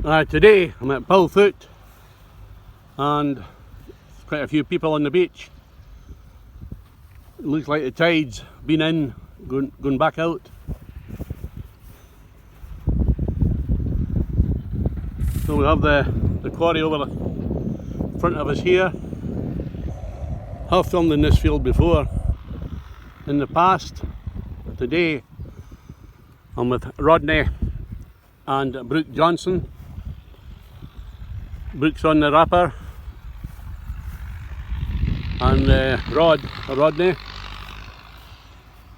Today I'm at Foot and quite a few people on the beach. It looks like the tide's been in, going back out. So we have the quarry over the front of us here. I've filmed in this field before in the past. Today I'm with Rodney and Johnston. Brooke's on the wrapper and Rodney,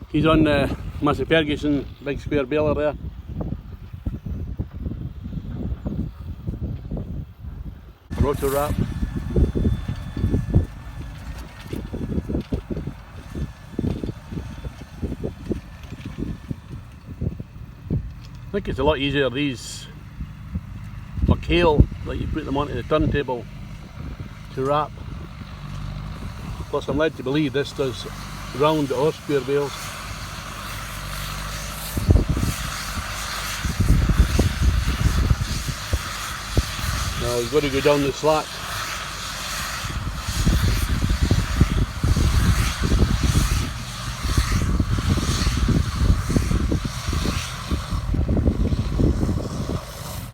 he's on the Massey Ferguson big square Baler there. Rotor wrap. I think it's a lot easier these for kale, like you put them onto the turntable to wrap. Plus I'm led to believe this does round or square bales. Now we've got to go down the slack.